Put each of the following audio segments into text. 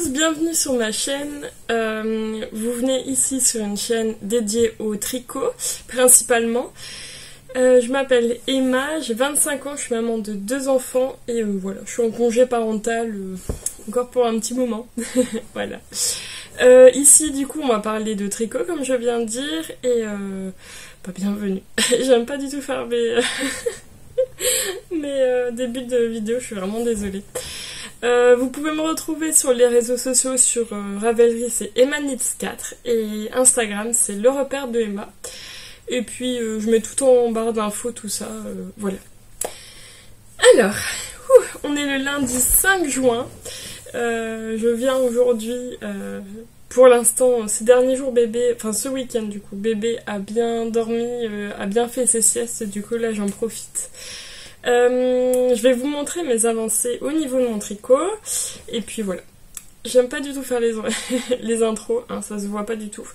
tous, bienvenue sur ma chaîne. Vous venez ici sur une chaîne dédiée au tricot, principalement. Je m'appelle Emma, j'ai 25 ans, je suis maman de 2 enfants et voilà, je suis en congé parental encore pour un petit moment. Voilà. Ici, du coup, on va parler de tricot, comme je viens de dire, et bienvenue. J'aime pas du tout faire mes débuts de vidéo, je suis vraiment désolée. Vous pouvez me retrouver sur les réseaux sociaux, sur Ravelry, c'est EmmaKnits4, et Instagram, c'est le repère de Emma. Et puis, je mets tout en barre d'infos, tout ça, voilà. Alors, on est le lundi 5 juin. Je viens aujourd'hui, pour l'instant, ces derniers jours, bébé, enfin ce week-end du coup, bébé a bien dormi, a bien fait ses siestes, du coup là j'en profite. Je vais vous montrer mes avancées au niveau de mon tricot, et puis voilà. J'aime pas du tout faire les intros, hein, ça se voit pas du tout.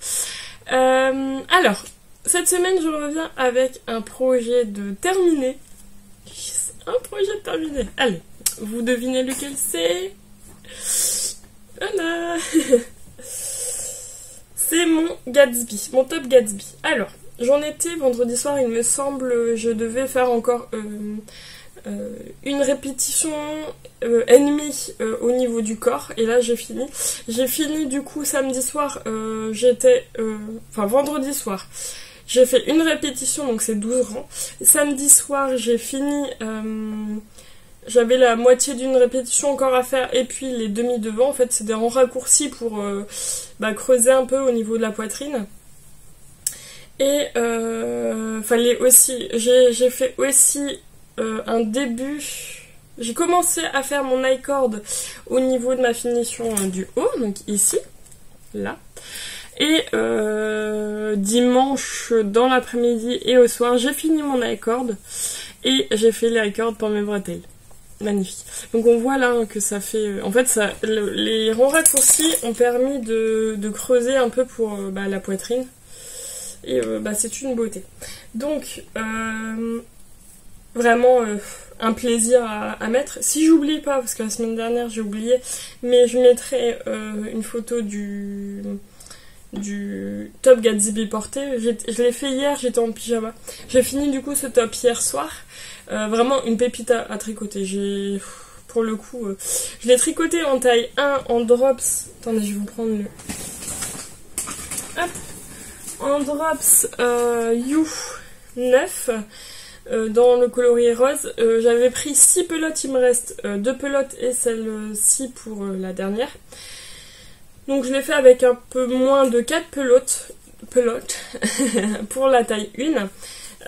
Alors, cette semaine je reviens avec un projet de terminé. Un projet de terminé. Allez, vous devinez lequel c'est? Voilà. C'est mon Gatsby, mon top Gatsby. Alors, j'en étais vendredi soir, il me semble, je devais faire encore une répétition ennemie au niveau du corps, et là j'ai fini. J'ai fini du coup samedi soir, vendredi soir, j'ai fait une répétition, donc c'est 12 rangs. Samedi soir j'ai fini, j'avais la moitié d'une répétition encore à faire, et puis les demi devant, en fait c'est des rangs raccourcis pour creuser un peu au niveau de la poitrine. Et fallait aussi, j'ai fait aussi un début, j'ai commencé à faire mon I-cord au niveau de ma finition du haut, donc ici, là. Et dimanche dans l'après-midi et au soir, j'ai fini mon I-cord et j'ai fait les I-cord pour mes bretelles. Magnifique. Donc on voit là que ça fait... en fait, les rangs raccourcis ont permis de creuser un peu pour la poitrine. Et c'est une beauté. Donc, vraiment un plaisir à mettre. Si j'oublie pas, parce que la semaine dernière j'ai oublié, mais je mettrai une photo du top Gatsby porté. Je l'ai fait hier, j'étais en pyjama. J'ai fini du coup ce top hier soir. Vraiment une pépite à tricoter. Pour le coup, je l'ai tricoté en taille 1 en drops. Attendez, je vais vous prendre le... Hop. En drops U9 dans le coloris rose. J'avais pris 6 pelotes, il me reste 2 pelotes et celle-ci pour la dernière. Donc je l'ai fait avec un peu moins de 4 pelotes pour la taille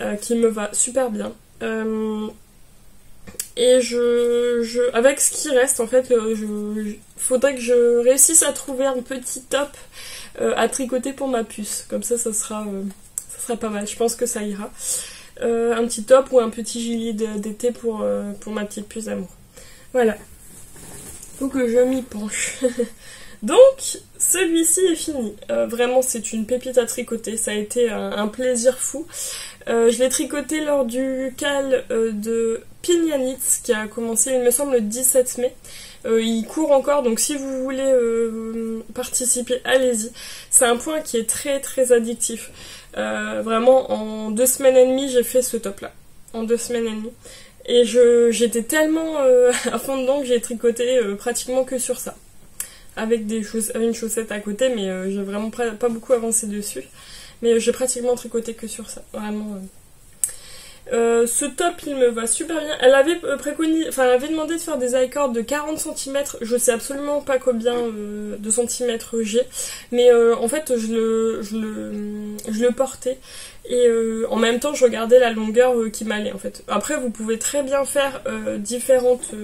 1 qui me va super bien. Et avec ce qui reste, en fait, faudrait que je réussisse à trouver un petit top à tricoter pour ma puce. Comme ça sera pas mal. Je pense que ça ira. Un petit top ou un petit gilet d'été pour ma petite puce d'amour. Voilà. Faut que je m'y penche. Donc, celui-ci est fini. Vraiment, c'est une pépite à tricoter. Ça a été un plaisir fou. Je l'ai tricoté lors du cal de Pinyanitz qui a commencé, il me semble, le 17 mai. Il court encore, donc si vous voulez participer, allez-y. C'est un point qui est très très addictif. Vraiment, en 2 semaines et demie, j'ai fait ce top-là. En 2 semaines et demie. Et j'étais tellement à fond dedans que j'ai tricoté pratiquement que sur ça. Avec une chaussette à côté, mais j'ai vraiment pas beaucoup avancé dessus. Mais j'ai pratiquement tricoté que sur ça, vraiment. Ce top, il me va super bien. Elle avait elle avait demandé de faire des I-cords de 40 cm. Je sais absolument pas combien de centimètres j'ai. Mais en fait, je le portais. Et en même temps, je regardais la longueur qui m'allait, en fait. Après, vous pouvez très bien faire différentes...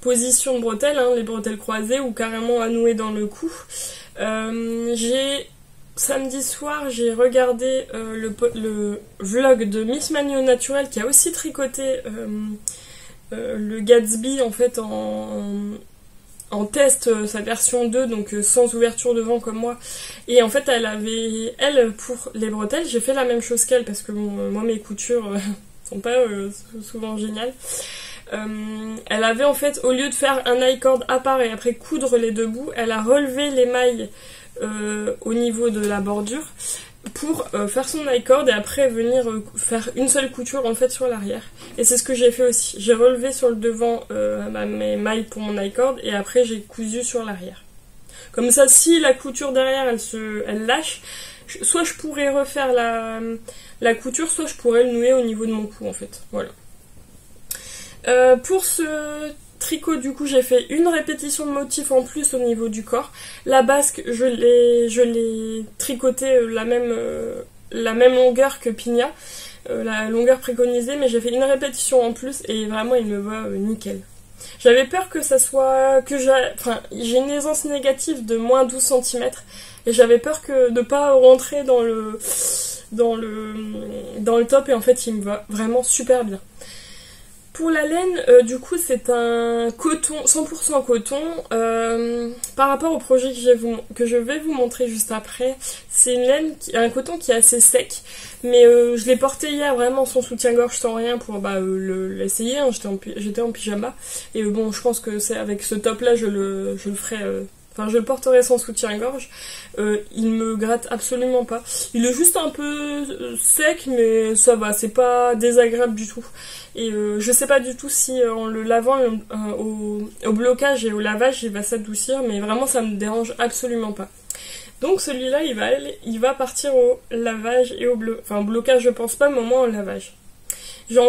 position de bretelles, hein, les bretelles croisées ou carrément à nouer dans le cou. Samedi soir, j'ai regardé le vlog de Miss Mani au naturel qui a aussi tricoté le Gatsby en fait en test, sa version 2, donc sans ouverture devant comme moi. Et en fait, elle pour les bretelles, j'ai fait la même chose qu'elle parce que moi mes coutures sont pas souvent géniales. Elle avait en fait, au lieu de faire un I-cord à part et après coudre les deux bouts, elle a relevé les mailles au niveau de la bordure pour faire son I-cord et après venir faire une seule couture en fait sur l'arrière. Et c'est ce que j'ai fait aussi. J'ai relevé sur le devant mes mailles pour mon I-cord et après j'ai cousu sur l'arrière. Comme ça, si la couture derrière elle lâche, soit je pourrais refaire la couture, soit je pourrais le nouer au niveau de mon cou en fait. Voilà. Pour ce tricot, du coup, j'ai fait une répétition de motif en plus au niveau du corps. La basque, je l'ai tricoté la même longueur que Pinia, la longueur préconisée, mais j'ai fait une répétition en plus et vraiment il me va nickel. J'avais peur que ça soit j'ai une aisance négative de moins 12 cm et j'avais peur de pas rentrer dans le top et en fait il me va vraiment super bien. Pour la laine, du coup, c'est un coton, 100% coton. Par rapport au projet que je vais vous montrer juste après, c'est une laine, un coton qui est assez sec. Mais je l'ai porté hier vraiment sans soutien-gorge, sans rien pour l'essayer. Hein, j'étais en pyjama. Et bon, je pense que c'est avec ce top-là, je le ferai... Enfin, je le porterai sans soutien-gorge. Il me gratte absolument pas. Il est juste un peu sec, mais ça va, c'est pas désagréable du tout. Et je sais pas du tout si en le lavant au blocage et au lavage, il va s'adoucir, mais vraiment ça me dérange absolument pas. Donc celui-là, il va partir au lavage et au blocage, je pense pas, mais au moins au lavage. Je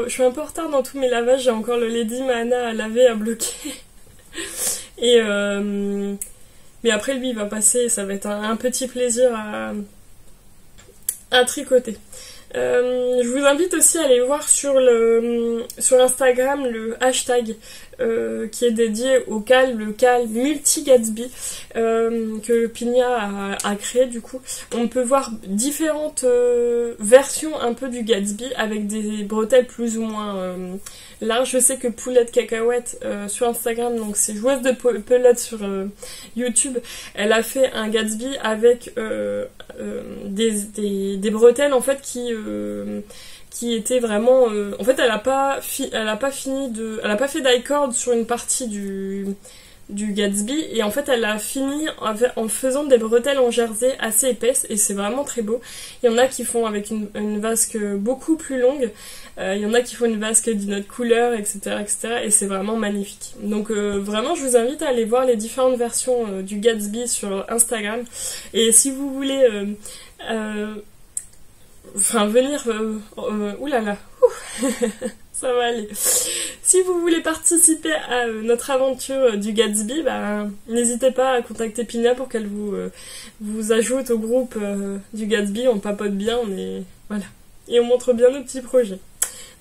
suis un peu en retard dans tous mes lavages, j'ai encore le Lady Mana à laver, à bloquer. Et mais après lui il va passer, ça va être un petit plaisir à tricoter. Je vous invite aussi à aller voir sur Instagram le hashtag qui est dédié au le cal Multi Gatsby que Pinia a créé du coup. On peut voir différentes versions un peu du Gatsby avec des bretelles plus ou moins larges. Je sais que Poulette Cacahuète sur Instagram, donc c'est joueuse de pelote sur YouTube, elle a fait un Gatsby avec des bretelles en fait qui était vraiment en fait elle a pas fait d'i-cord sur une partie du Gatsby et en fait elle a fini en faisant des bretelles en jersey assez épaisses et c'est vraiment très beau. Il y en a qui font avec une vasque beaucoup plus longue, il y en a qui font une vasque d'une autre couleur, etc., et c'est vraiment magnifique. Donc vraiment je vous invite à aller voir les différentes versions du Gatsby sur Instagram et si vous voulez venir... oulala, ça va aller. Si vous voulez participer à notre aventure du Gatsby, n'hésitez pas à contacter Pina pour qu'elle vous ajoute au groupe du Gatsby. On papote bien, voilà. Et on montre bien nos petits projets.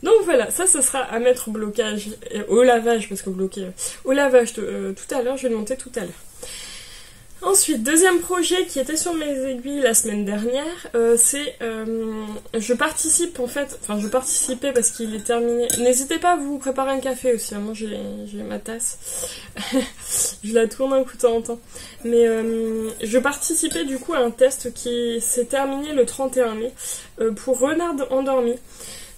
Donc voilà, ça ce sera à mettre au blocage, au lavage, parce que au lavage tout à l'heure, je vais le monter tout à l'heure. Ensuite, deuxième projet qui était sur mes aiguilles la semaine dernière, je participais parce qu'il est terminé. N'hésitez pas à vous préparer un café aussi, moi j'ai ma tasse, je la tourne un coup de temps en temps. Mais je participais du coup à un test qui s'est terminé le 31 mai pour Renard endormi.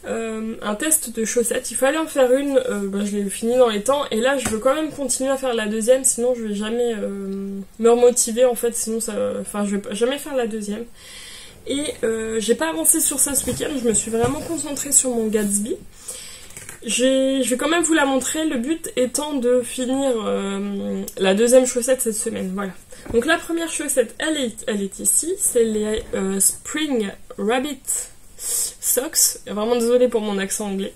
Un test de chaussettes, il fallait en faire une, je l'ai fini dans les temps et là je veux quand même continuer à faire la deuxième, sinon je vais jamais me remotiver en fait, sinon je vais jamais faire la deuxième. Et j'ai pas avancé sur ça ce week-end, je me suis vraiment concentrée sur mon Gatsby. Je vais quand même vous la montrer, le but étant de finir la deuxième chaussette cette semaine, voilà. Donc la première chaussette, elle est ici, c'est les Spring Rabbit Socks, vraiment désolée pour mon accent anglais.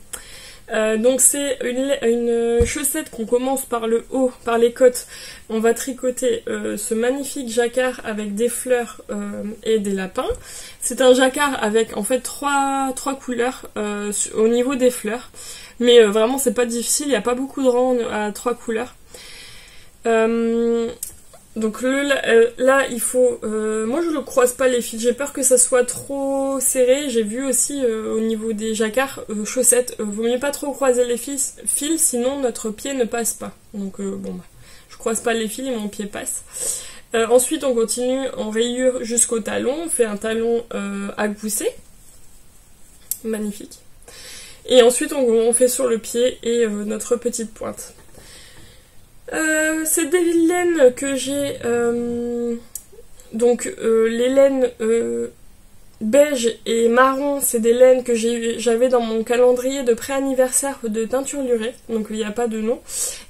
Donc c'est une chaussette qu'on commence par le haut, par les côtes. On va tricoter ce magnifique jacquard avec des fleurs et des lapins. C'est un jacquard avec en fait trois couleurs au niveau des fleurs. Mais vraiment c'est pas difficile, il n'y a pas beaucoup de rangs à 3 couleurs. Donc là il faut... moi je ne croise pas les fils, j'ai peur que ça soit trop serré. J'ai vu aussi au niveau des jacquards chaussettes, vaut mieux pas trop croiser les fils sinon notre pied ne passe pas. Donc je croise pas les fils et mon pied passe. Ensuite on continue en rayure jusqu'au talon, on fait un talon à gousset. Magnifique. Et ensuite on fait sur le pied et notre petite pointe. C'est des laines que j'ai, donc les laines beige et marron, c'est des laines que j'avais dans mon calendrier de pré-anniversaire de teinture lurée, donc il n'y a pas de nom.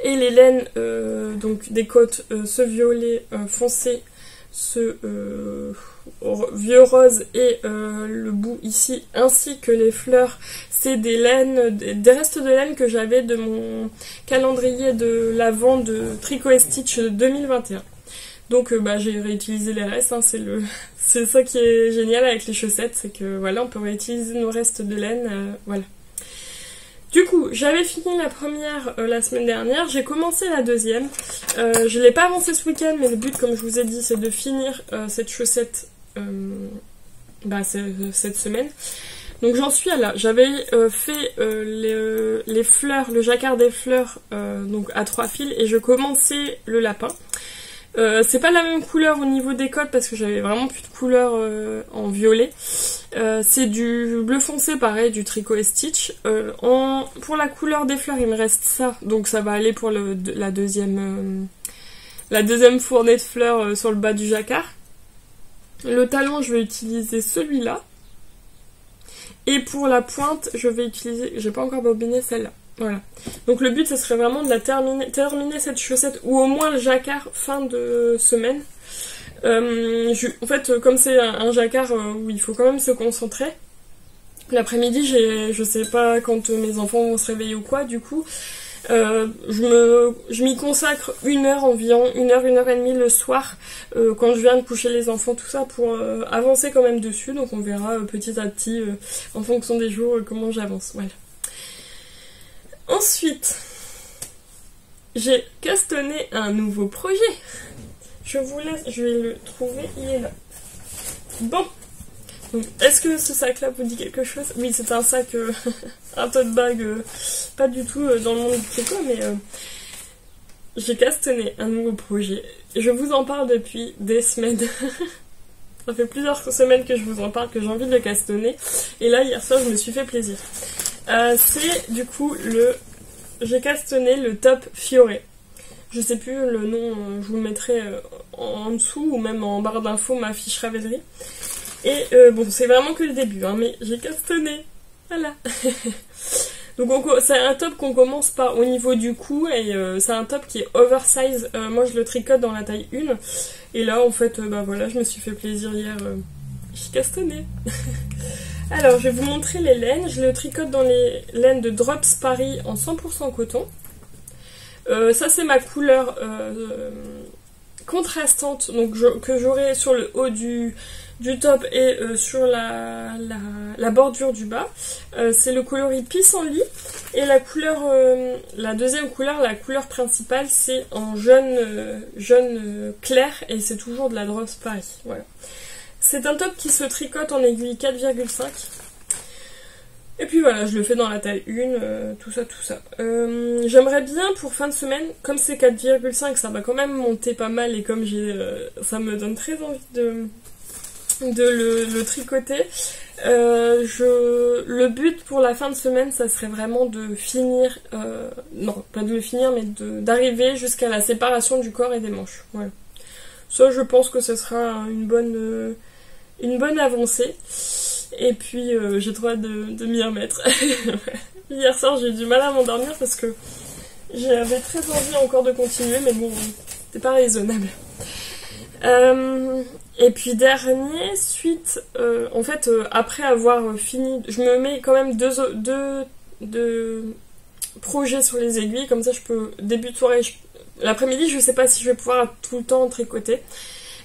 Et les laines, donc des côtes, ce violet foncé, ce vieux rose et le bout ici, ainsi que les fleurs, c'est des laines, des restes de laine que j'avais de mon calendrier de l'Avent de Tricot & Stitch 2021. Donc j'ai réutilisé les restes, hein, c'est ça qui est génial avec les chaussettes, c'est que voilà, on peut réutiliser nos restes de laine, voilà. Du coup, j'avais fini la première la semaine dernière, j'ai commencé la deuxième. Je l'ai pas avancé ce week-end, mais le but, comme je vous ai dit, c'est de finir cette chaussette cette semaine. Donc j'en suis à là. J'avais fait les fleurs, le jacquard des fleurs, donc à 3 fils, et je commençais le lapin. C'est pas la même couleur au niveau des codes parce que j'avais vraiment plus de couleur en violet. C'est du bleu foncé, pareil, du Tricot & Stitch. Pour la couleur des fleurs, il me reste ça, donc ça va aller pour la deuxième fournée de fleurs sur le bas du jacquard. Le talon, je vais utiliser celui-là. Et pour la pointe, je vais utiliser, j'ai pas encore bobiné celle-là. Voilà. Donc le but, ce serait vraiment de la terminer cette chaussette, ou au moins le jacquard fin de semaine. En fait, comme c'est un jacquard où il faut quand même se concentrer, l'après-midi, je sais pas quand mes enfants vont se réveiller ou quoi, du coup, je m'y consacre 1 heure environ, 1 heure et demie le soir, quand je viens de coucher les enfants, tout ça, pour avancer quand même dessus. Donc on verra petit à petit, en fonction des jours, comment j'avance. Voilà. Ensuite, j'ai castonné un nouveau projet. Je vous laisse, je vais le trouver, il est là. Bon, donc, est-ce que ce sac-là vous dit quelque chose? Oui, c'est un sac, un tote bag, pas du tout dans le monde du tricot, mais j'ai castonné un nouveau projet. Je vous en parle depuis des semaines. Ça fait plusieurs semaines que je vous en parle, que j'ai envie de le castonner. Et là, hier soir, je me suis fait plaisir. C'est du coup j'ai castonné le top fioré. Je sais plus le nom, je vous le mettrai en dessous ou même en barre d'infos ma fiche Ravelry. Et bon, c'est vraiment que le début, hein, mais j'ai castonné. Voilà. Donc c'est un top qu'on commence par au niveau du cou et c'est un top qui est oversize. Moi je le tricote dans la taille 1. Et là en fait, voilà, je me suis fait plaisir hier. J'ai castonné. Alors, je vais vous montrer les laines. Je le tricote dans les laines de Drops Paris en 100% coton. Ça, c'est ma couleur contrastante, donc que j'aurai sur le haut du top et sur la bordure du bas. C'est le coloris pissenlit. Et la deuxième couleur, la couleur principale, c'est en jaune clair et c'est toujours de la Drops Paris. Voilà. C'est un top qui se tricote en aiguille 4,5. Et puis voilà, je le fais dans la taille 1, tout ça. J'aimerais bien pour fin de semaine, comme c'est 4,5, ça va quand même monter pas mal et comme ça me donne très envie de le tricoter. Le but pour la fin de semaine, ça serait vraiment de finir, non, pas de le finir, mais d'arriver jusqu'à la séparation du corps et des manches. Voilà. Ça, je pense que ce sera une bonne avancée. Et puis j'ai trop hâte de m'y remettre. Hier soir j'ai eu du mal à m'endormir parce que j'avais très envie encore de continuer, mais bon, c'était pas raisonnable. Et puis dernier, en fait, après avoir fini, je me mets quand même deux projets sur les aiguilles, comme ça je peux, début de soirée, l'après-midi je sais pas si je vais pouvoir tout le temps tricoter.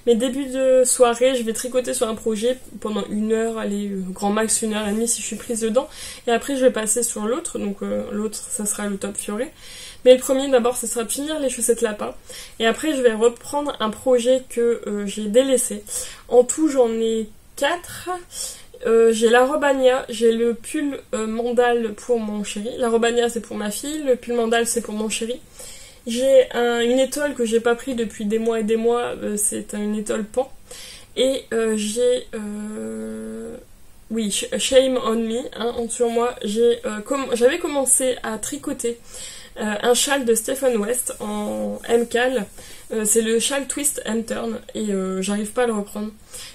Mais début de soirée, je vais tricoter sur un projet pendant 1 heure, allez, grand max 1 heure et demie si je suis prise dedans. Et après, je vais passer sur l'autre. Donc l'autre, ça sera le top fioré. Mais le premier, d'abord, ce sera de finir les chaussettes lapin. Et après, je vais reprendre un projet que j'ai délaissé. En tout, j'en ai 4. J'ai la Robania, j'ai le pull mandal pour mon chéri. La Robania, c'est pour ma fille. Le pull mandal, c'est pour mon chéri. J'ai une étole que j'ai pas pris depuis des mois et des mois, c'est une étole pan. Et j'ai oui, shame on me, hein, honte sur moi, j'avais commencé à tricoter un châle de Stephen West en MCAL. C'est le châle Twist and Turn et j'arrive pas à le reprendre.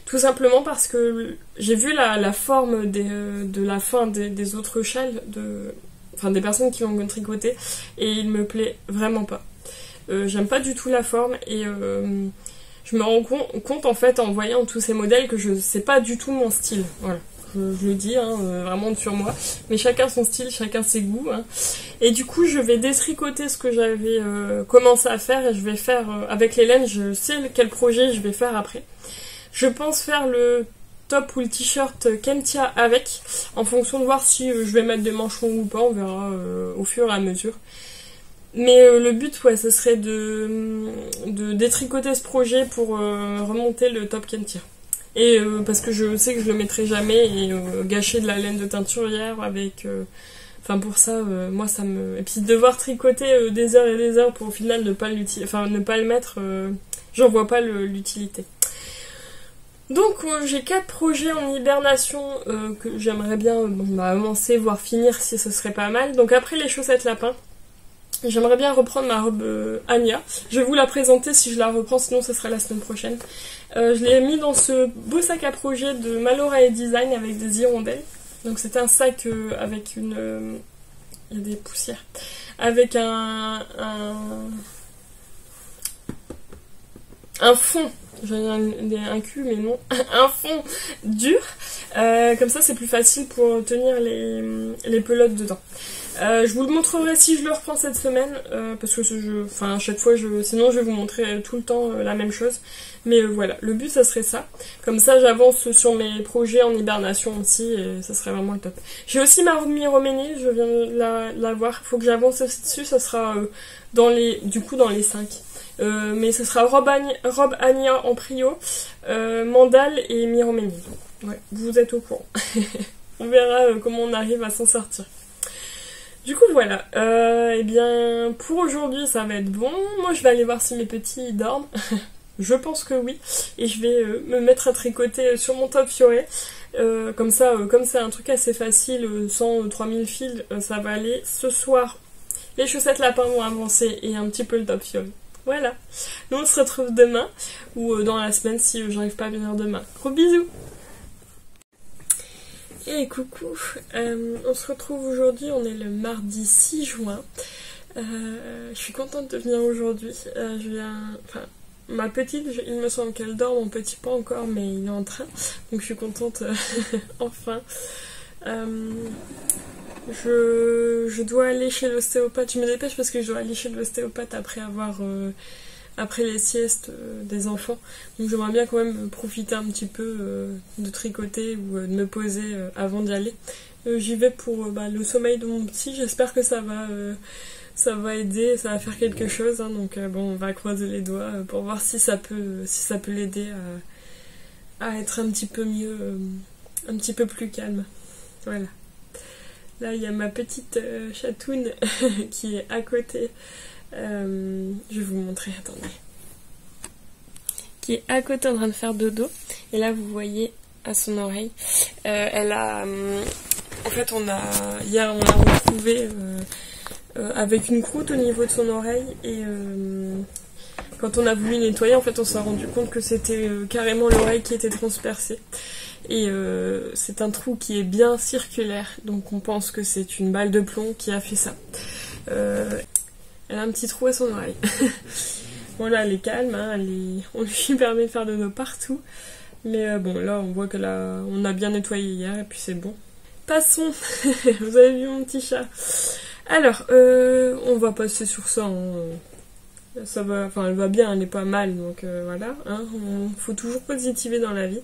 Tout simplement parce que j'ai vu la forme de la fin des autres châles, enfin des personnes qui ont tricoté, et il me plaît vraiment pas. J'aime pas du tout la forme et je me rends compte en fait en voyant tous ces modèles que c'est pas du tout mon style. Voilà. Je le dis, hein, vraiment sur moi. Mais chacun son style, chacun ses goûts. Hein. Et du coup, je vais détricoter ce que j'avais commencé à faire et je vais faire avec les laines. Je sais quel projet je vais faire après. Je pense faire le top ou le t-shirt Kentia avec, en fonction de voir si je vais mettre des manches longues ou pas. On verra au fur et à mesure. Mais le but, ouais, ce serait de détricoter ce projet pour remonter le top Kentia. Et parce que je sais que je le mettrai jamais et gâcher de la laine de teinturière avec... Enfin pour ça, moi ça me... Et puis devoir tricoter des heures et des heures pour au final ne pas le mettre, j'en vois pas l'utilité. Donc j'ai 4 projets en hibernation que j'aimerais bien avancer, voire finir si ce serait pas mal. Donc après les chaussettes lapins, j'aimerais bien reprendre ma robe Anya. Je vais vous la présenter si je la reprends, sinon ce sera la semaine prochaine. Je l'ai mis dans ce beau sac à projet de Malorae Design avec des hirondelles. Donc c'est un sac avec une... il y a des poussières. Avec un fond. J'ai un cul mais non. Un fond dur. Comme ça c'est plus facile pour tenir les pelotes dedans. Je vous le montrerai si je le reprends cette semaine, parce que à chaque fois, sinon je vais vous montrer tout le temps la même chose. Mais voilà, le but ça serait ça. Comme ça j'avance sur mes projets en hibernation aussi, et ça serait vraiment le top. J'ai aussi ma robe Miroménie, je viens de la voir, il faut que j'avance aussi dessus, ça sera dans les 5. Mais ce sera robe Anya en prio, Mandal et Miroménie. Ouais, vous êtes au courant. On verra comment on arrive à s'en sortir. Du coup voilà, et bien pour aujourd'hui ça va être bon. Moi je vais aller voir si mes petits dorment. Je pense que oui. Et je vais me mettre à tricoter sur mon top fioré. Comme ça, comme c'est un truc assez facile, sans 3000 fils, ça va aller. Ce soir, les chaussettes lapins vont avancer et un petit peu le top fioré. Voilà. Nous on se retrouve demain, ou dans la semaine si j'arrive pas à venir demain. Gros bisous. Et coucou, on se retrouve aujourd'hui, on est le mardi 6 juin. Je suis contente de venir aujourd'hui. Ma petite, il me semble qu'elle dort, mon petit pas encore, mais il est en train. Donc je suis contente, enfin. Je dois aller chez l'ostéopathe. Je me dépêche parce que je dois aller chez l'ostéopathe après les siestes des enfants. Donc j'aimerais bien quand même profiter un petit peu de tricoter ou de me poser avant d'y aller. J'y vais pour le sommeil de mon petit. J'espère que ça va aider, ça va faire quelque chose. Hein. Donc on va croiser les doigts pour voir si ça peut l'aider à être un petit peu mieux, un petit peu plus calme. Voilà. Là il y a ma petite chatoune qui est à côté. Je vais vous montrer, attendez. Qui est à côté en train de faire dodo. Et là vous voyez à son oreille. Elle a... en fait hier on l'a retrouvée avec une croûte au niveau de son oreille. Et quand on a voulu nettoyer, en fait on s'est rendu compte que c'était carrément l'oreille qui était transpercée. Et c'est un trou qui est bien circulaire. Donc on pense que c'est une balle de plomb qui a fait ça. Elle a un petit trou à son oreille. Bon là elle est calme, hein, on lui permet de faire de dodo partout. Mais bon là on voit on a bien nettoyé hier et puis c'est bon. Passons. Vous avez vu mon petit chat. Alors on va passer sur ça. Ça va, enfin elle va bien, elle n'est pas mal, donc voilà. Hein, faut toujours positiver dans la vie.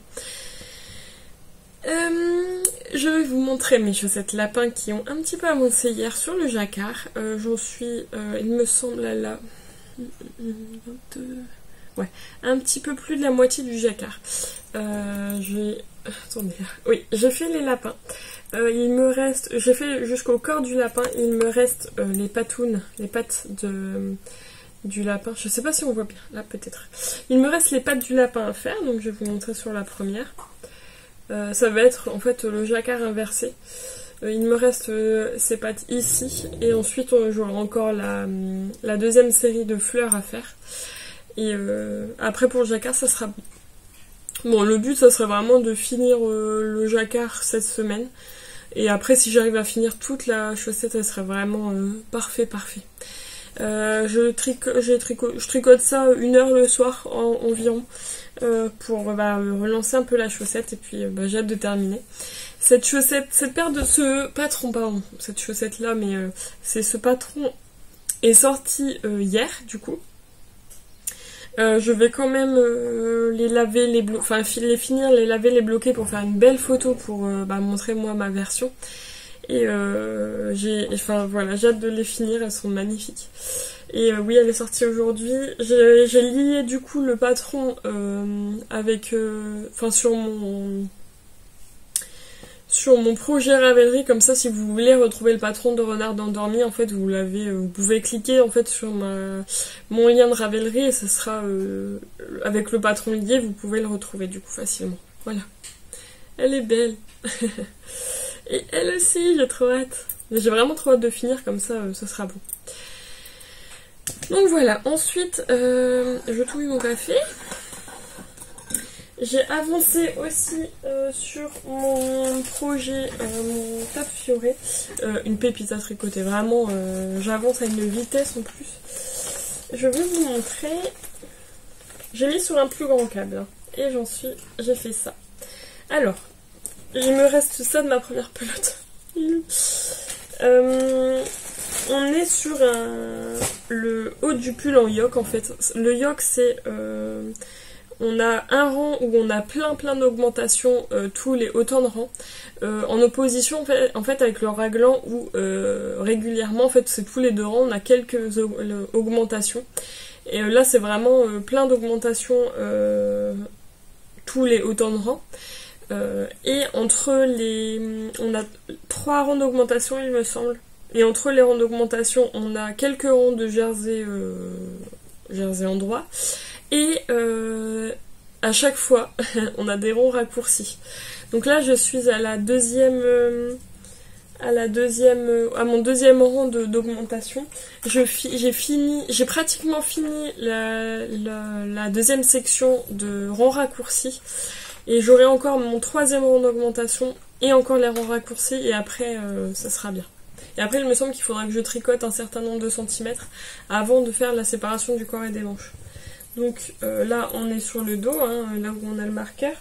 Je vais vous montrer mes chaussettes lapins qui ont un petit peu avancé hier sur le jacquard. J'en suis, il me semble là, ouais, un petit peu plus de la moitié du jacquard. Attendez, oui, j'ai fait les lapins. Il me reste, j'ai fait jusqu'au corps du lapin, il me reste les patounes, les pattes du lapin. Je sais pas si on voit bien, là peut-être. Il me reste les pattes du lapin à faire, donc je vais vous montrer sur la première. Ça va être en fait le jacquard inversé. Il me reste ces pattes ici et ensuite j'aurai encore la deuxième série de fleurs à faire. Et après pour le jacquard ça sera bon. Bon, le but ça serait vraiment de finir le jacquard cette semaine. Et après si j'arrive à finir toute la chaussette, elle serait vraiment parfait. Je tricote ça 1 heure le soir environ pour relancer un peu la chaussette et puis j'ai hâte de terminer. Cette chaussette là, mais c'est ce patron est sorti hier du coup. Je vais quand même les laver, les finir, les laver, les bloquer pour faire une belle photo pour montrer moi ma version. Et j'ai hâte de les finir, elles sont magnifiques. Et oui, elle est sortie aujourd'hui. J'ai lié du coup le patron sur mon projet Ravelry, comme ça si vous voulez retrouver le patron de Renard endormi, en fait vous pouvez cliquer en fait sur mon lien de Ravelry et ce sera avec le patron lié, vous pouvez le retrouver du coup facilement. Voilà. Elle est belle. Et elle aussi, j'ai trop hâte. J'ai vraiment trop hâte de finir, comme ça, ça sera bon. Donc voilà, ensuite, je touille mon café. J'ai avancé aussi sur mon projet, mon top fioré. Une pépite à tricoter, vraiment, j'avance à une vitesse en plus. Je vais vous montrer. J'ai mis sur un plus grand câble, hein, et j'ai fait ça. Alors, il me reste ça de ma première pelote. On est sur le haut du pull en yoke en fait. Le yoke c'est... on a un rang où on a plein d'augmentations, tous les autant de rangs, en opposition en fait avec le raglan où régulièrement en fait c'est tous les 2 rangs, on a quelques augmentations. Et là c'est vraiment plein d'augmentations tous les autant de rangs. Et entre on a 3 rangs d'augmentation il me semble, et entre les rangs d'augmentation on a quelques rangs de jersey endroit, et à chaque fois on a des rangs raccourcis. Donc là je suis à mon deuxième rang d'augmentation. J'ai pratiquement fini la deuxième section de rangs raccourcis. Et j'aurai encore mon 3e rang d'augmentation et encore les rangs raccourcis et après ça sera bien. Et après il me semble qu'il faudra que je tricote un certain nombre de centimètres avant de faire la séparation du corps et des manches. Donc là on est sur le dos, hein, là où on a le marqueur.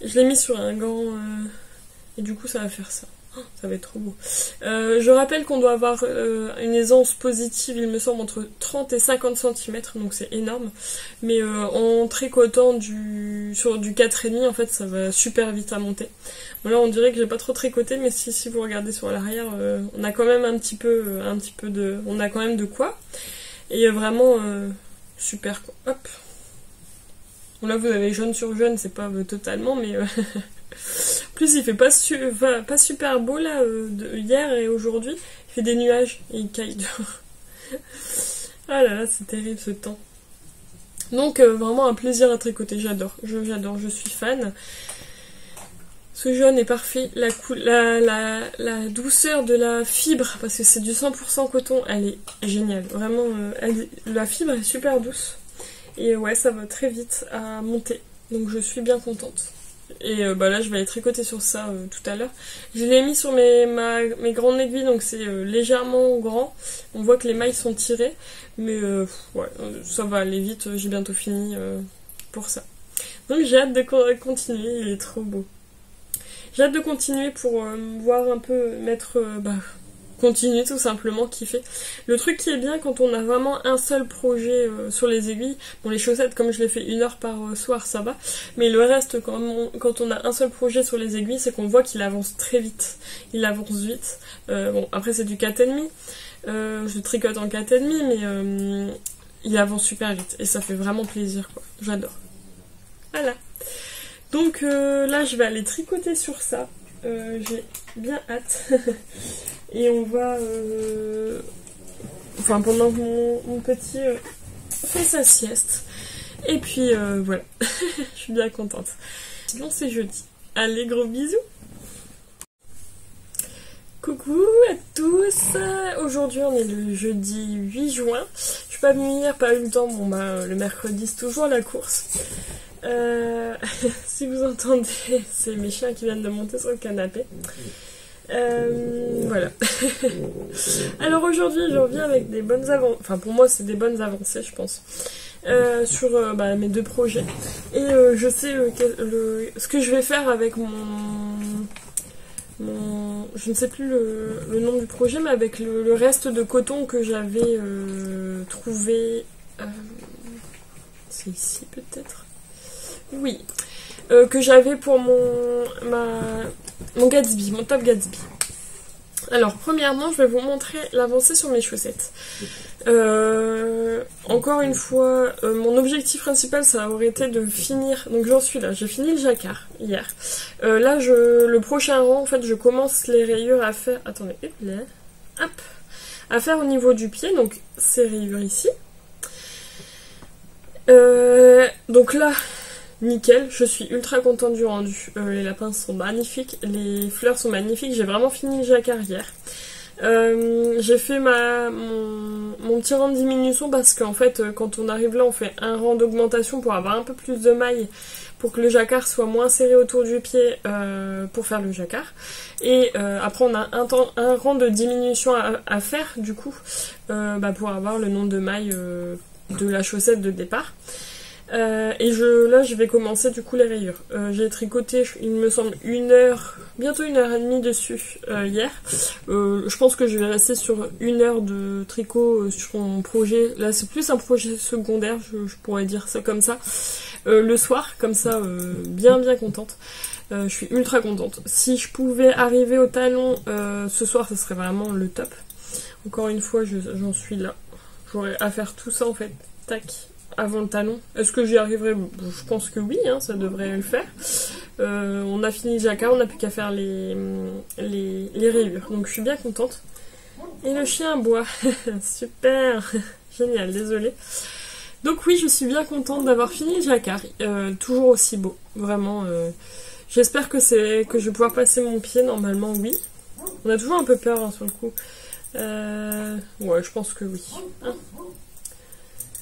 Je l'ai mis sur un gant et du coup ça va faire ça. Ça va être trop beau. Je rappelle qu'on doit avoir une aisance positive, il me semble, entre 30 et 50 cm, donc c'est énorme. Mais en tricotant sur du 4,5, en fait, ça va super vite à monter. Bon, là, on dirait que j'ai pas trop tricoté, mais si vous regardez sur l'arrière, on a quand même on a quand même de quoi. Et vraiment, super, quoi. Hop. Bon, là, vous avez jaune sur jaune, c'est pas totalement, mais... En plus il fait pas super beau là hier et aujourd'hui, il fait des nuages et il caille dehors. Ah là là, c'est terrible ce temps. Donc vraiment un plaisir à tricoter, j'adore, je suis fan. Ce jaune est parfait, la douceur de la fibre, parce que c'est du 100% coton, elle est géniale, vraiment la fibre est super douce. Et ouais, ça va très vite à monter, donc je suis bien contente. Et là je vais aller tricoter sur ça tout à l'heure. Je l'ai mis sur mes grandes aiguilles, donc c'est légèrement grand. On voit que les mailles sont tirées, mais ouais, ça va aller vite, j'ai bientôt fini pour ça. Donc j'ai hâte de continuer, il est trop beau. J'ai hâte de continuer pour voir un peu, continuer tout simplement, kiffer. Le truc qui est bien quand on a vraiment un seul projet sur les aiguilles, bon les chaussettes comme je les fais 1 heure par soir ça va, mais le reste quand on a un seul projet sur les aiguilles, c'est qu'on voit qu'il avance très vite, il avance vite. Bon après c'est du 4,5, je tricote en 4,5 mais il avance super vite et ça fait vraiment plaisir quoi, j'adore. Voilà, donc là je vais aller tricoter sur ça, j'ai bien hâte. Et on va... pendant que mon petit fait sa sieste. Et puis voilà, je suis bien contente. Sinon c'est jeudi. Allez, gros bisous. Coucou à tous. Aujourd'hui on est le jeudi 8 juin. Je suis pas venue hier, pas eu le temps. Bon bah le mercredi c'est toujours la course. Si vous entendez, c'est mes chiens qui viennent de monter sur le canapé. Voilà. Alors aujourd'hui je reviens avec des bonnes avancées. Enfin pour moi c'est des bonnes avancées je pense. Sur mes deux projets. Et je sais ce que je vais faire avec je ne sais plus le nom du projet, mais avec le reste de coton que j'avais trouvé. C'est ici peut-être. Oui. Que j'avais pour mon Gatsby, mon top Gatsby. Alors, premièrement, je vais vous montrer l'avancée sur mes chaussettes. Encore une fois, mon objectif principal, ça aurait été de finir... Donc j'en suis là, j'ai fini le jacquard hier. Là, le prochain rang, en fait, je commence les rayures à faire... Attendez, hop, à faire au niveau du pied, donc ces rayures ici. Donc là... Nickel, je suis ultra contente du rendu. Les lapins sont magnifiques, les fleurs sont magnifiques. J'ai vraiment fini le jacquard hier. J'ai fait mon petit rang de diminution parce qu'en fait, quand on arrive là, on fait un rang d'augmentation pour avoir un peu plus de mailles, pour que le jacquard soit moins serré autour du pied pour faire le jacquard. Et après, on a un rang de diminution à faire, du coup, pour avoir le nombre de mailles de la chaussette de départ. Et là je vais commencer du coup les rayures. J'ai tricoté, il me semble, bientôt 1h30 dessus hier. Je pense que je vais rester sur 1 heure de tricot sur mon projet. Là c'est plus un projet secondaire, je pourrais dire ça comme ça. Le soir, comme ça, bien contente. Je suis ultra contente. Si je pouvais arriver au talon ce soir, ce serait vraiment le top. Encore une fois, j'en suis là. J'aurais à faire tout ça en fait. Tac. Avant le talon. Est-ce que j'y arriverai? Je pense que oui, hein, ça devrait le faire. On a fini le jacquard, on n'a plus qu'à faire les rayures. Donc je suis bien contente. Et le chien aboie. Super. Génial, désolée. Donc oui, je suis bien contente d'avoir fini le jacquard. Toujours aussi beau. Vraiment. J'espère que je vais pouvoir passer mon pied. Normalement, oui. On a toujours un peu peur hein, sur le coup. Ouais, je pense que oui. Hein.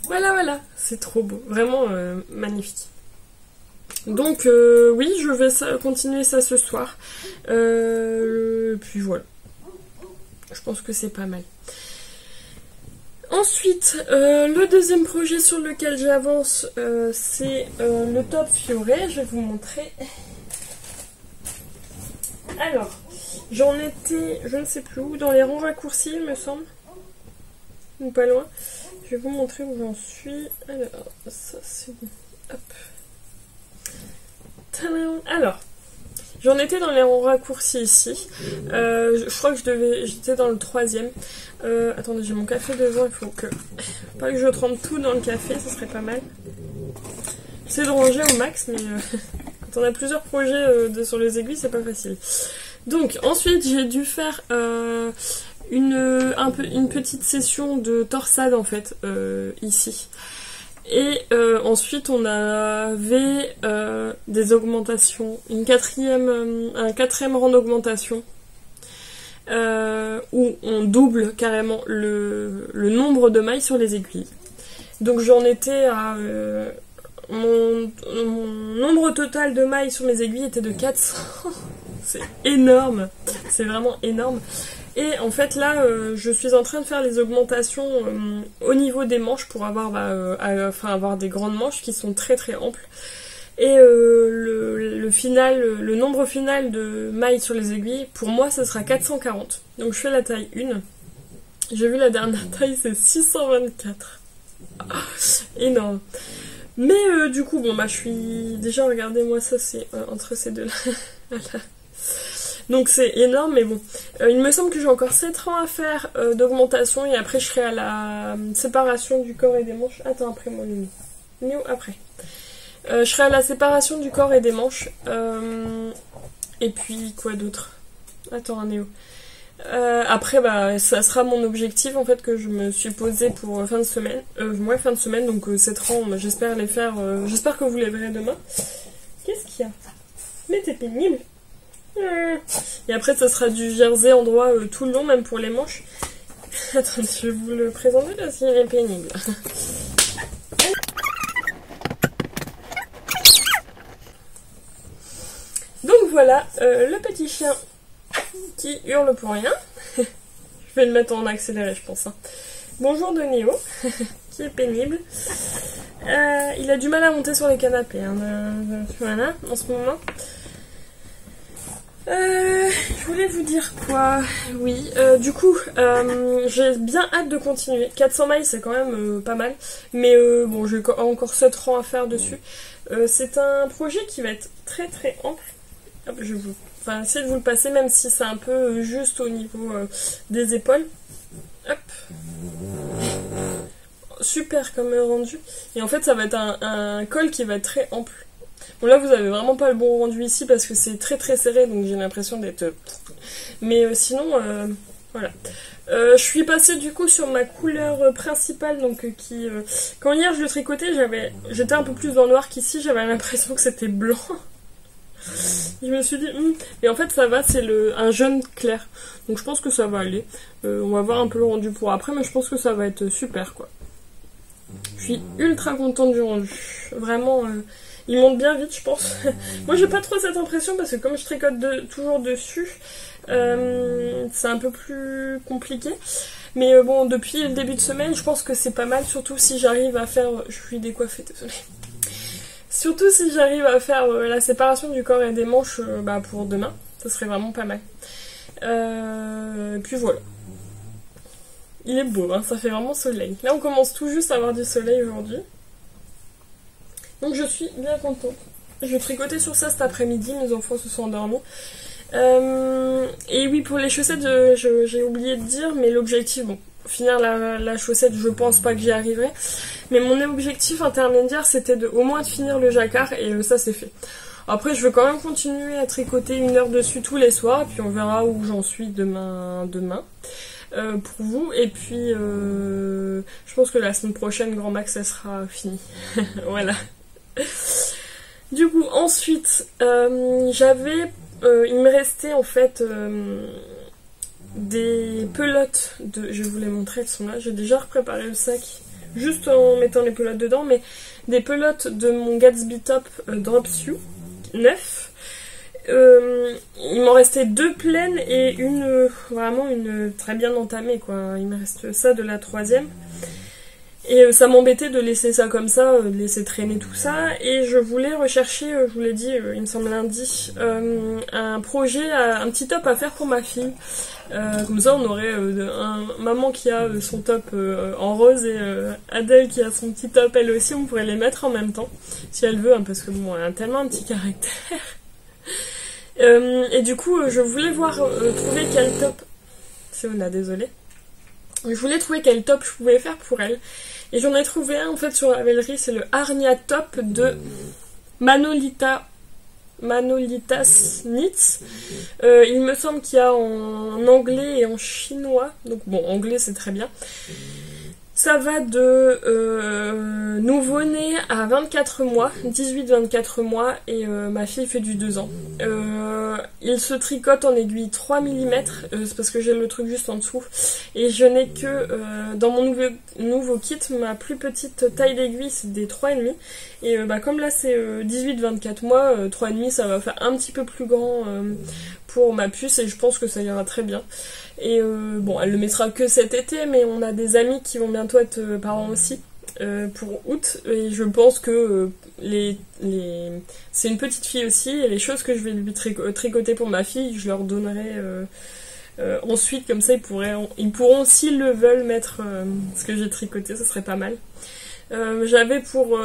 Voilà, c'est trop beau, vraiment magnifique. Donc oui, je vais continuer ça ce soir. Puis voilà, je pense que c'est pas mal. Ensuite, le deuxième projet sur lequel j'avance, c'est le top fioré. Je vais vous montrer. Alors, j'en étais, je ne sais plus où, dans les rangs raccourcis, il me semble. Ou pas loin. Je vais vous montrer où j'en suis. Alors, ça c'est bon. Hop. Tadam. Alors, j'en étais dans les rangs raccourcis ici. Je crois que j'étais dans le 3e. Attendez, j'ai mon café devant. Il faut pas que je trempe tout dans le café, ce serait pas mal. J'essaie de ranger au max, mais quand on a plusieurs projets sur les aiguilles, c'est pas facile. Donc, ensuite, j'ai dû faire... une petite session de torsade en fait ici et ensuite on avait des augmentations, un quatrième rang d'augmentation où on double carrément le nombre de mailles sur les aiguilles. Donc j'en étais à mon nombre total de mailles sur mes aiguilles était de 400. C'est énorme, c'est vraiment énorme. Et en fait là, je suis en train de faire les augmentations au niveau des manches pour avoir, avoir des grandes manches qui sont très très amples. Et le nombre final de mailles sur les aiguilles, pour moi, ce sera 440. Donc je fais la taille 1. J'ai vu la dernière taille, c'est 624. Énorme. Mais du coup, bon, je suis... Déjà, regardez-moi ça, c'est entre ces deux-là. Voilà. Donc c'est énorme, mais bon. Il me semble que j'ai encore 7 rangs à faire d'augmentation, et après je serai à la séparation du corps et des manches. Attends, après moi, Néo, après. Je serai à la séparation du corps et des manches. Et puis, quoi d'autre? Attends, Néo. Après, ça sera mon objectif en fait que je me suis posé pour fin de semaine. Fin de semaine, donc 7 rangs, j'espère les faire. J'espère que vous les verrez demain. Qu'est-ce qu'il y a? Mais t'es pénible. Et après, ça sera du jersey en droit tout le long, même pour les manches. Attendez, je vais vous le présenter là, s'il est pénible. Donc voilà, le petit chien qui hurle pour rien. Je vais le mettre en accéléré, je pense. Hein. Bonjour de Néo, qui est pénible. Il a du mal à monter sur les canapés, hein, voilà, en ce moment. Je voulais vous dire quoi? Oui, du coup, j'ai bien hâte de continuer. 400 miles, c'est quand même pas mal. Mais bon, j'ai encore 7 rangs à faire dessus. C'est un projet qui va être très très ample. Hop, je vais essayer de vous le passer, même si c'est un peu juste au niveau des épaules. Hop. Super comme rendu. Et en fait, ça va être un col qui va être très ample. Bon, là, vous avez vraiment pas le bon rendu ici parce que c'est très très serré, donc j'ai l'impression d'être... Mais sinon, voilà. Je suis passée du coup sur ma couleur principale, donc qui... Quand hier je le tricotais, j'étais un peu plus dans le noir qu'ici, j'avais l'impression que c'était blanc. Je me suis dit, et en fait ça va, c'est un jaune clair. Donc je pense que ça va aller. On va voir un peu le rendu pour après, mais je pense que ça va être super, quoi. Je suis ultra contente du rendu. Vraiment... Il monte bien vite, je pense. Moi, j'ai pas trop cette impression parce que comme je tricote toujours dessus, c'est un peu plus compliqué. Mais bon, depuis le début de semaine, je pense que c'est pas mal, surtout si j'arrive à faire... Je suis décoiffée, désolée. Surtout si j'arrive à faire la séparation du corps et des manches pour demain. Ça serait vraiment pas mal. Puis voilà. Il est beau, hein, ça fait vraiment soleil. Là, on commence tout juste à avoir du soleil aujourd'hui. Donc je suis bien contente. Je vais tricoter sur ça cet après-midi, mes enfants se sont endormis. Et oui, pour les chaussettes, j'ai oublié de dire, mais l'objectif, bon, finir la chaussette, je pense pas que j'y arriverai. Mais mon objectif intermédiaire, c'était au moins de finir le jacquard, et ça c'est fait. Après, je vais quand même continuer à tricoter 1 heure dessus tous les soirs, et puis on verra où j'en suis demain. Pour vous, et puis je pense que la semaine prochaine, grand max, ça sera fini. Voilà. Du coup, ensuite, il me restait en fait des pelotes je vais vous les montrer, elles sont là. J'ai déjà préparé le sac juste en mettant les pelotes dedans, mais des pelotes de mon Gatsby Top Drops You 9. Il m'en restait 2 pleines et vraiment une très bien entamée, quoi. Il me reste ça de la 3e. Et ça m'embêtait de laisser ça comme ça, de laisser traîner tout ça. Et je voulais rechercher, je vous l'ai dit, il me semble lundi, un projet, un petit top à faire pour ma fille. Comme ça, on aurait maman qui a son top en rose et Adèle qui a son petit top elle aussi. On pourrait les mettre en même temps, si elle veut, hein, parce que bon, elle a tellement un petit caractère. Et du coup, je voulais trouver quel top... C'est Ona, désolée. Je voulais trouver quel top je pouvais faire pour elle. Et j'en ai trouvé un en fait sur la Ravelry, c'est le Arnia Top de Manolitas Knits. Il me semble qu'il y a en anglais et en chinois. Donc bon, anglais c'est très bien. Ça va de nouveau-né à 24 mois, 18-24 mois, et ma fille fait du 2 ans. Il se tricote en aiguille 3 mm, c'est parce que j'ai le truc juste en dessous. Et je n'ai que, dans mon nouveau kit, ma plus petite taille d'aiguille, c'est des 3,5. Et comme là c'est 18-24 mois, 3,5 ça va faire un petit peu plus grand pour ma puce, et je pense que ça ira très bien. Et bon, elle le mettra que cet été, mais on a des amis qui vont bientôt être parents aussi pour août, et je pense que c'est une petite fille aussi, et les choses que je vais lui tricoter pour ma fille, je leur donnerai ensuite, comme ça ils pourront, s'ils le veulent, mettre ce que j'ai tricoté, ça serait pas mal. J'avais pour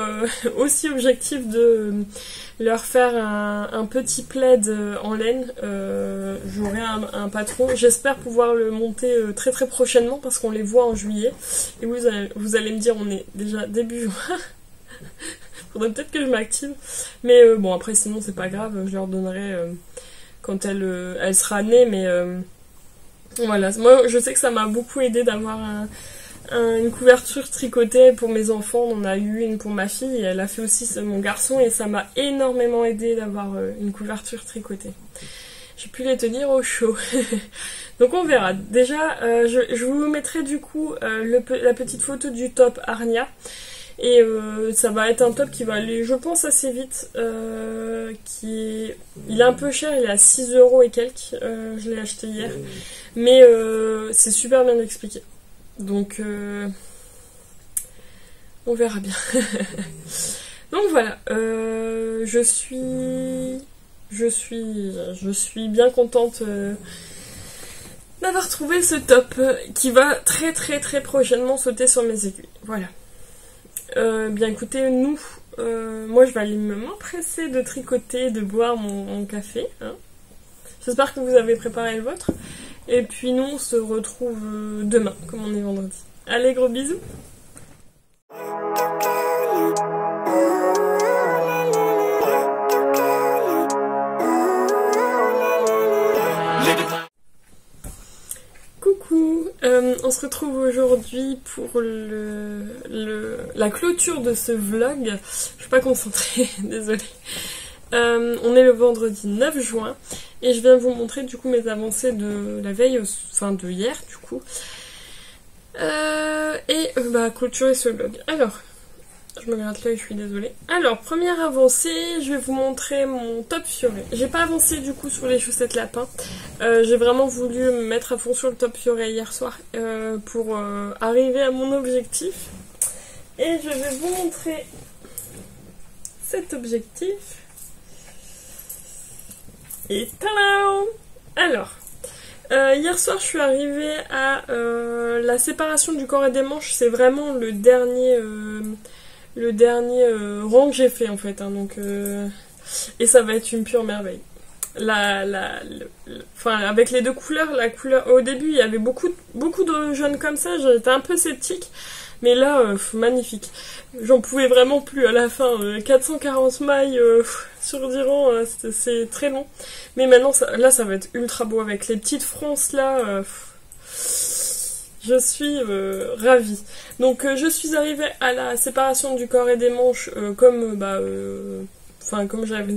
aussi objectif de leur faire un petit plaid en laine. J'aurai un patron. J'espère pouvoir le monter très très prochainement parce qu'on les voit en juillet. Et vous allez me dire, on est déjà début juin. Faudrait peut-être que je m'active. Mais bon, après sinon c'est pas grave. Je leur donnerai quand elle sera née. Mais voilà, moi je sais que ça m'a beaucoup aidé d'avoir une couverture tricotée pour mes enfants, on en a eu une pour ma fille et elle a fait aussi mon garçon et ça m'a énormément aidé d'avoir une couverture tricotée. J'ai pu les tenir au chaud. Donc on verra. Déjà, je vous mettrai du coup la petite photo du top Arnia. Et ça va être un top qui va aller, je pense, assez vite. Il est un peu cher, il est à 6 € et quelques. Je l'ai acheté hier. Mais c'est super bien expliqué. Donc on verra bien. Donc voilà. Je suis bien contente d'avoir trouvé ce top qui va très très très prochainement sauter sur mes aiguilles. Voilà. Bien écoutez, moi je vais aller m'empresser de tricoter, de boire mon café. Hein. J'espère que vous avez préparé le vôtre. Et puis nous on se retrouve demain, comme on est vendredi. Allez, gros bisous! Coucou, on se retrouve aujourd'hui pour la clôture de ce vlog. Je suis pas concentrée, désolée. On est le vendredi 9 juin et je viens vous montrer du coup mes avancées de la veille, enfin de hier du coup. Clôturer ce vlog. Alors, je me gratte l'œil, je suis désolée. Alors, première avancée, je vais vous montrer mon top fioré. J'ai pas avancé du coup sur les chaussettes lapin. J'ai vraiment voulu me mettre à fond sur le top fioré hier soir pour arriver à mon objectif. Et je vais vous montrer cet objectif. Et tadam! Alors, hier soir je suis arrivée à la séparation du corps et des manches. C'est vraiment le dernier rang que j'ai fait en fait. Hein, donc, et ça va être une pure merveille. Avec les deux couleurs, au début il y avait beaucoup de jaunes comme ça, j'étais un peu sceptique. Mais là, magnifique. J'en pouvais vraiment plus à la fin. 440 mailles sur 10 rangs, c'est très long. Mais maintenant, ça va être ultra beau avec les petites fronces là. Je suis ravie. Donc, je suis arrivée à la séparation du corps et des manches comme j'avais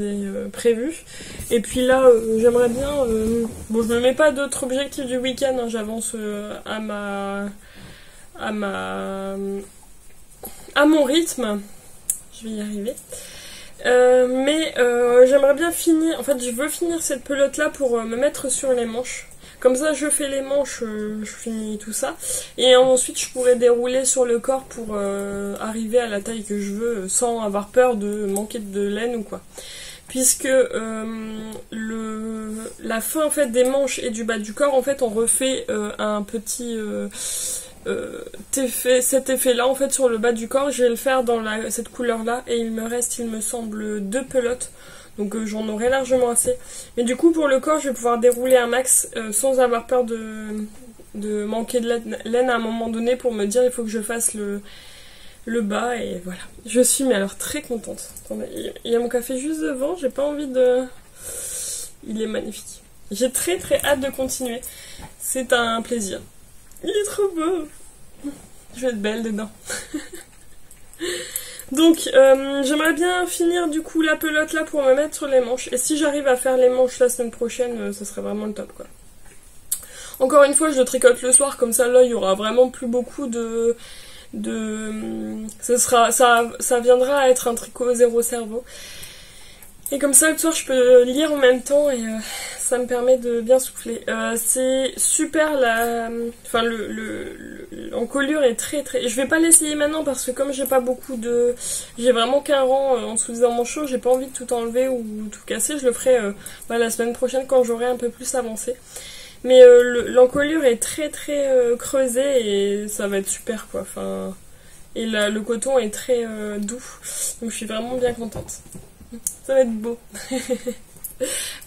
prévu. Et puis là, j'aimerais bien... je me mets pas d'autres objectifs du week-end. Hein, j'avance à mon rythme, je vais y arriver. J'aimerais bien finir, en fait je veux finir cette pelote là pour me mettre sur les manches. Comme ça je fais les manches, je finis tout ça. Et ensuite je pourrais dérouler sur le corps pour arriver à la taille que je veux sans avoir peur de manquer de laine ou quoi. Puisque la fin en fait des manches et du bas du corps, en fait on refait un petit... cet effet là en fait sur le bas du corps, je vais le faire dans cette couleur là et il me reste, il me semble, 2 pelotes, donc j'en aurai largement assez. Mais du coup pour le corps je vais pouvoir dérouler un max sans avoir peur de manquer de laine à un moment donné pour me dire il faut que je fasse le bas. Et voilà, je suis mais alors très contente. Attendez, il y a mon café juste devant, j'ai pas envie de... Il est magnifique, j'ai très très hâte de continuer, c'est un plaisir. Il est trop beau. Je vais être belle dedans. Donc, j'aimerais bien finir du coup la pelote là pour me mettre sur les manches. Et si j'arrive à faire les manches la semaine prochaine, ça serait vraiment le top quoi. Encore une fois, je le tricote le soir, comme ça là il y aura vraiment plus beaucoup ça viendra à être un tricot zéro cerveau. Et comme ça, le soir, je peux lire en même temps et ça me permet de bien souffler. C'est super, l'encolure est très très... Je vais pas l'essayer maintenant parce que comme j'ai pas beaucoup de... J'ai vraiment qu'un rang en dessous des manchots, j'ai pas envie de tout enlever ou tout casser. Je le ferai la semaine prochaine quand j'aurai un peu plus avancé. Mais l'encolure est très très creusée et ça va être super quoi. Enfin, et le coton est très doux. Donc je suis vraiment bien contente. Ça va être beau.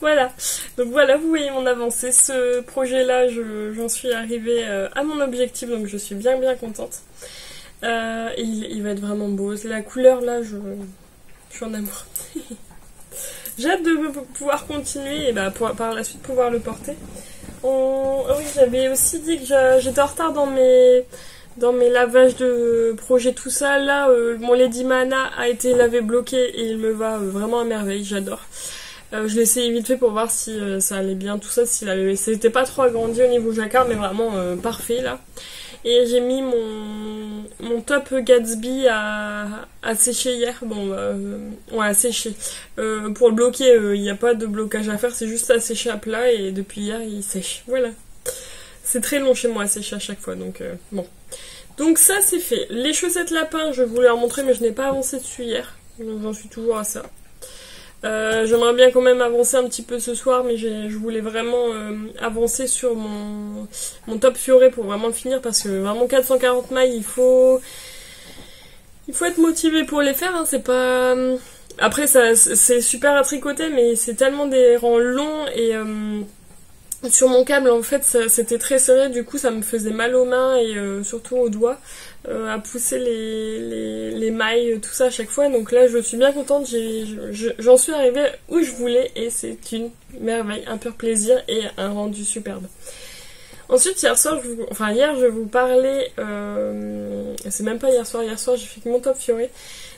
Voilà. Donc voilà, vous voyez mon avancée. Ce projet-là, j'en suis arrivée à mon objectif, donc je suis bien bien contente. Il va être vraiment beau. La couleur là, je suis en amour. J'ai hâte de pouvoir continuer et par la suite pouvoir le porter. Oui, j'avais aussi dit que j'étais en retard dans dans mes lavages de projet tout ça. Là, mon Lady Mana a été lavé bloqué et il me va vraiment à merveille, j'adore. Je l'ai essayé vite fait pour voir si ça allait bien, tout ça, c'était pas trop agrandi au niveau jacquard, mais vraiment parfait là. Et j'ai mis mon top Gatsby à sécher hier. Bon, ouais, à sécher. Pour le bloquer, il n'y a pas de blocage à faire, c'est juste à sécher à plat et depuis hier, il sèche. Voilà. C'est très long chez moi à sécher à chaque fois, donc bon. Donc ça, c'est fait. Les chaussettes lapin, je voulais leur montrer, mais je n'ai pas avancé dessus hier. Donc j'en suis toujours à ça. J'aimerais bien quand même avancer un petit peu ce soir, mais je voulais vraiment avancer sur mon top fioré pour vraiment le finir, parce que vraiment 440 mailles, il faut être motivé pour les faire, hein, c'est pas... Après, c'est super à tricoter, mais c'est tellement des rangs longs, et sur mon câble, en fait, c'était très serré, du coup, ça me faisait mal aux mains, et surtout aux doigts. À pousser les mailles, tout ça à chaque fois. Donc là, je suis bien contente, j'en suis arrivée où je voulais et c'est une merveille, un pur plaisir et un rendu superbe. Ensuite, hier, je vous parlais, c'est même pas hier soir j'ai fait que mon top fioré,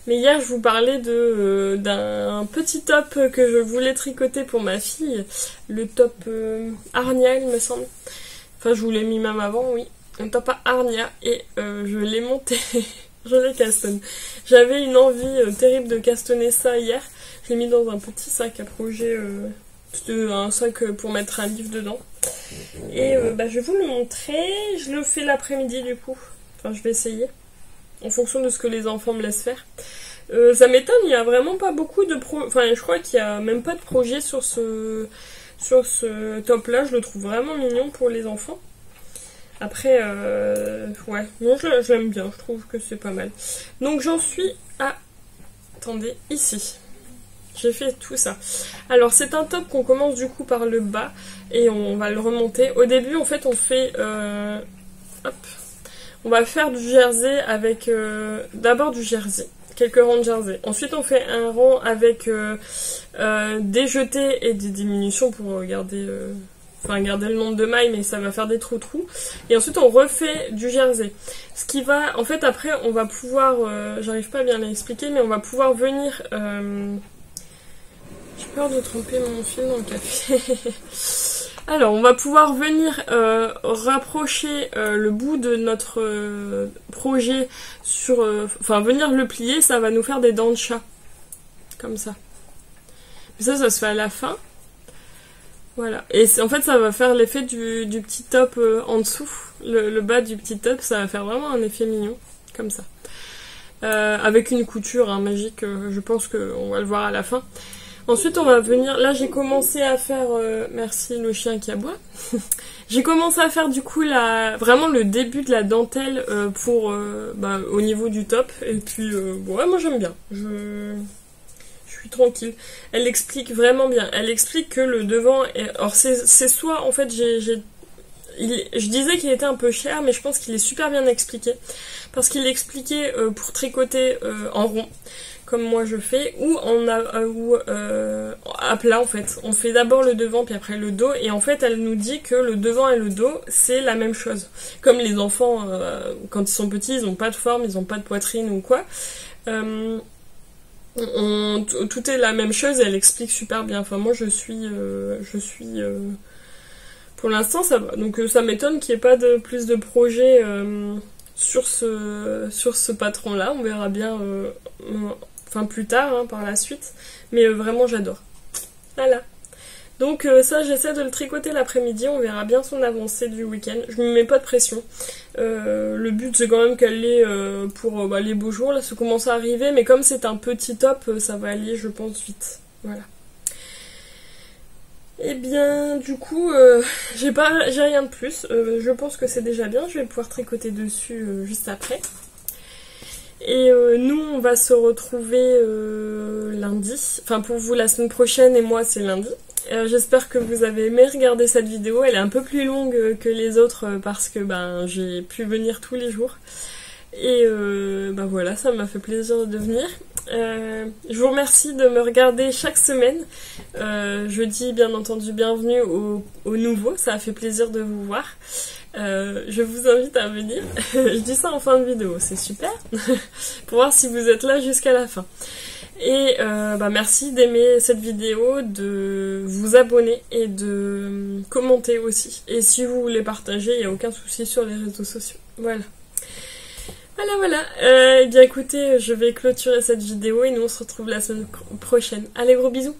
mais hier, je vous parlais d'un petit top que je voulais tricoter pour ma fille, le top Arnia, il me semble. Enfin, je vous l'ai mis même avant, oui. Un top à Arnia et je l'ai monté, je l'ai castonné. J'avais une envie terrible de castonner ça hier. Je l'ai mis dans un petit sac à projet, un sac pour mettre un livre dedans. Et je vais vous le montrer. Je le fais l'après-midi du coup. Enfin, je vais essayer. En fonction de ce que les enfants me laissent faire. Ça m'étonne, il n'y a vraiment pas beaucoup de Enfin, je crois qu'il n'y a même pas de projet sur ce top là. Je le trouve vraiment mignon pour les enfants. Après, ouais, non, je l'aime bien, je trouve que c'est pas mal. Donc j'en suis à... Attendez, ici. J'ai fait tout ça. Alors c'est un top qu'on commence du coup par le bas et on va le remonter. Au début, en fait, on fait... hop. On va faire du jersey avec... d'abord du jersey. Quelques rangs de jersey. Ensuite, on fait un rang avec des jetés et des diminutions pour garder... garder le nombre de mailles, mais ça va faire des trous. Et ensuite, on refait du jersey. Ce qui va... En fait, après, on va pouvoir... j'arrive pas à bien l'expliquer, mais on va pouvoir venir... J'ai peur de tremper mon fil dans le café. Alors, on va pouvoir venir rapprocher le bout de notre projet sur... venir le plier, ça va nous faire des dents de chat. Comme ça. Mais ça se fait à la fin. Voilà, et en fait ça va faire l'effet du petit top en dessous, le bas du petit top, ça va faire vraiment un effet mignon, comme ça. Avec une couture magique, je pense qu'on va le voir à la fin. Ensuite on va venir, là j'ai commencé à faire, merci le chien qui aboie, j'ai commencé à faire du coup vraiment le début de la dentelle pour au niveau du top, et puis ouais, moi j'aime bien, je suis tranquille. Elle explique vraiment bien. Elle explique que le devant est... Alors c'est soit en fait je disais qu'il était un peu cher, mais je pense qu'il est super bien expliqué. Parce qu'il expliquait pour tricoter en rond, comme moi je fais, ou à plat en fait. On fait d'abord le devant puis après le dos, et en fait elle nous dit que le devant et le dos c'est la même chose. Comme les enfants, quand ils sont petits, ils n'ont pas de forme, ils n'ont pas de poitrine ou quoi. Tout est la même chose et elle explique super bien. Enfin, moi je suis pour l'instant ça va. Donc ça m'étonne qu'il n'y ait pas plus de projets sur ce patron là. On verra bien plus tard, par la suite. Mais vraiment j'adore. Voilà. Donc ça j'essaie de le tricoter l'après-midi, on verra bien son avancée du week-end. Je me mets pas de pression. Le but c'est quand même qu'elle l'ait pour les beaux jours. Là ça commence à arriver, mais comme c'est un petit top, ça va aller je pense vite. Voilà. Et bien du coup j'ai rien de plus. Je pense que c'est déjà bien, je vais pouvoir tricoter dessus juste après. Et nous on va se retrouver lundi. Enfin pour vous la semaine prochaine et moi c'est lundi. J'espère que vous avez aimé regarder cette vidéo. Elle est un peu plus longue que les autres parce que j'ai pu venir tous les jours. Et bah voilà, ça m'a fait plaisir de venir. Je vous remercie de me regarder chaque semaine. Je dis bien entendu bienvenue aux nouveaux, ça a fait plaisir de vous voir. Je vous invite à venir. Je dis ça en fin de vidéo, c'est super. Pour voir si vous êtes là jusqu'à la fin. Et bah merci d'aimer cette vidéo, de vous abonner et de commenter aussi. Et si vous voulez partager, il n'y a aucun souci sur les réseaux sociaux. Voilà. Voilà. Eh bien écoutez, je vais clôturer cette vidéo et nous on se retrouve la semaine prochaine. Allez, gros bisous!